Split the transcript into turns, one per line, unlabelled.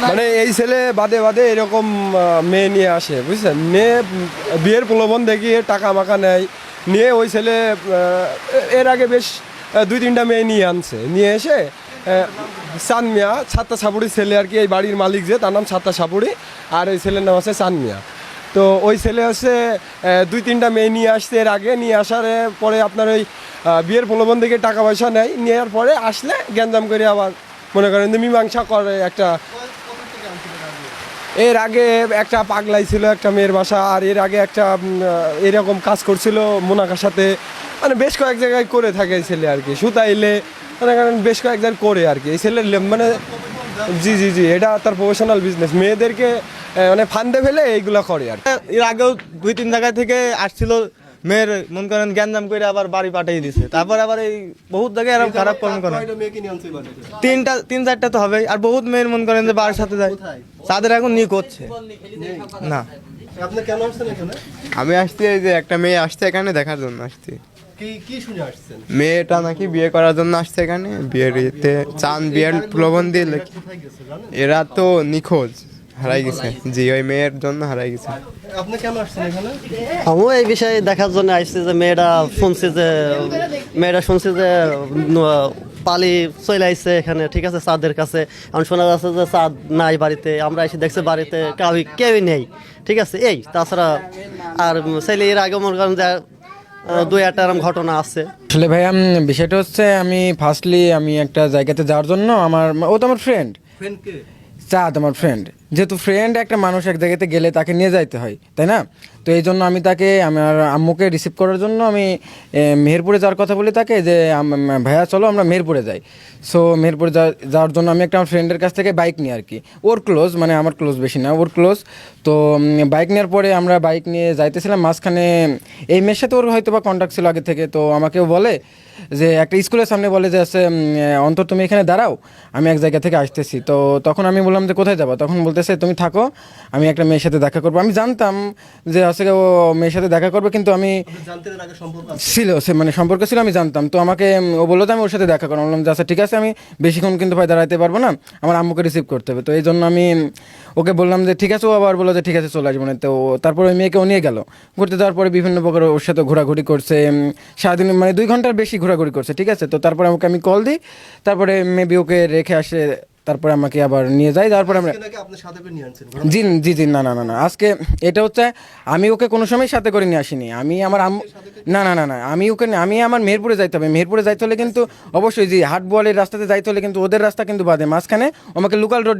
মানে এই ছেলে বাদে বাদে এরকম মেয়ে নিয়ে আসে, বুঝছেন? মেয়ে বিয়ের প্রলোভন দেখিয়ে টাকা মাকা নেয়, নিয়ে ওই ছেলে এর আগে বেশ 2-3টা মেয়ে নিয়ে আনছে, নিয়ে এসে চান মিয়া, ছাত্তা সাপুড়ি ছেলে আর কি, এই বাড়ির মালিক যে, তার নাম ছাত্তা সাপুড়ি, আর ওই ছেলের নাম আছে চান মিয়া। তো ওই ছেলে হচ্ছে 2-3টা মেয়ে নিয়ে আসছে এর আগে, নিয়ে আসার পরে আপনার ওই বিয়ের প্রলোভন থেকে টাকা পয়সা নেয়, নেওয়ার পরে আসলে গ্যাঞ্জাম করে আবার মনে করেন যে মীমাংসা করে একটা। এর আগে একটা পাগলাই ছিল একটা মেয়ের বাসা, আর এর আগে একটা এরকম কাজ করছিল মোনাকার সাথে, মানে বেশ কয়েক জায়গায় করে থাকে এই ছেলে আর কি, সুতাইলে মনে করেন বেশ কয়েক জায়গায় করে আর কি এই ছেলের মানে। জি জি জি, এটা তার প্রফেশনাল বিজনেস, মেয়েদেরকে মানে ফান্দে ফেলে এইগুলা করে আর কি।
এর আগেও 2-3 জায়গা থেকে আসছিল, মেয়ের মন করেন গ্যাঞ্জাম করে আবার বাড়ি পাঠিয়ে দিছে। তারপর আবার এই বহুত জায়গায় এরকম খারাপ কর্ম করে। 3-4টা তো হবেই, আর বহুত মেয়ের মন করেন যে বাড়ির সাথে যায়, তাদের এখন নিয়ে করছে না।
আপনি কেন আসছেন এখানে?
আমি আসছি এই যে একটা মেয়ে আসছে এখানে দেখার জন্য আসছি।
কি কি শুনে আসছেন?
মেয়েটা নাকি বিয়ে করার জন্য আসছে এখানে, বিয়ের ইয়েতে চান বিয়ের প্রলোভন দিয়ে এরা তো নিখোঁজ, হারাই গেছে। জি, ওই মেয়ের জন্য হারাই গেছে।
আপনি কেন আসছেন এখানে?
আমিও এই বিষয়ে দেখার জন্য আসছি যে মেয়েটা শুনছি যে পালি চলে আসছে এখানে, ঠিক আছে, চাঁদের কাছে। এখন শোনা যাচ্ছে যে চাঁদ নাই বাড়িতে, আমরা এসে দেখছি বাড়িতে কেউই নেই, ঠিক আছে। এই তাছাড়া আর ছেলে এর আগে মনে করেন যে 2-1টা এরকম ঘটনা আছে।
আসলে ভাইয়া বিষয়টা হচ্ছে, আমি একটা জায়গাতে যাওয়ার জন্য ও তো আমার ফ্রেন্ড চাঁদ, আমার ফ্রেন্ড। যেহেতু ফ্রেন্ড, একটা মানুষ এক জায়গাতে গেলে তাকে নিয়ে যাইতে হয়, তাই না? তো এই জন্য আমি তাকে, আমার আম্মুকে রিসিভ করার জন্য আমি মেহেরপুরে যাওয়ার কথা বলি তাকে, যে ভাইয়া চলো আমরা মেহেরপুরে যাই। সো মেহেরপুরে যাওয়ার জন্য আমি একটা আমার ফ্রেন্ডের কাছ থেকে বাইক নিই আর কি, ওর ক্লোজ, মানে আমার ক্লোজ বেশি না, ওর ক্লোজ। তো বাইক নেওয়ার পরে আমরা বাইক নিয়ে যাইতেছিলাম, মাঝখানে এই মেয়ের সাথে ওর হয়তো বা কন্ট্যাক্ট ছিল আগে থেকে। তো আমাকেও বলে যে একটা স্কুলের সামনে বলে যে আছে অন্তর তুমি এখানে দাঁড়াও, আমি এক জায়গা থেকে আসতেছি। তো তখন আমি বললাম যে কোথায় যাবো? তখন বলতেছে তুমি থাকো, আমি একটা মেয়ের সাথে দেখা করবো। আমি জানতাম যে আসলে ও মেয়ের সাথে দেখা করবে, কিন্তু আমি ছিল মানে সম্পর্ক ছিল, আমি জানতাম। তো আমাকে ও বললো যে আমি ওর সাথে দেখা করবো। বললাম যে আচ্ছা ঠিক আছে, আমি বেশিক্ষণ কিন্তু ভাই দাঁড়াইতে পারবো না, আমার আম্মুকে রিসিভ করতে হবে। তো এই জন্য আমি ওকে বললাম যে ঠিক আছে। ও আবার বললো যে ঠিক আছে চলে আসবো না। তো তারপর ওই মেয়েকে ও নিয়ে গেল। ঘুরতে যাওয়ার পরে বিভিন্ন প্রকার ওর সাথে ঘোরাঘুরি করছে, সারাদিন মানে 2 ঘন্টার বেশি ঘোরাঘুরি করছে, ঠিক আছে। তো তারপরে আমাকে আমি কল দিই, তারপরে মেবি ওকে রেখে আসে, তারপরে আমাকে আবার নিয়ে যাই। তারপরে আমরা জি জি জি, না না না না, আজকে এটা হচ্ছে আমি ওকে কোনো সময় সাথে করে নিয়ে আসিনি। আমি আমার না না না না, আমি আমার মেহেরপুরে যাইতে হবে। মেহেরপুরে যাইতে হলে কিন্তু অবশ্যই, জি, হাট বোয়ালের রাস্তাতে যাইতে হলে কিন্তু ওদের রাস্তা কিন্তু বাদে, মাঝখানে আমাকে লোকাল রোড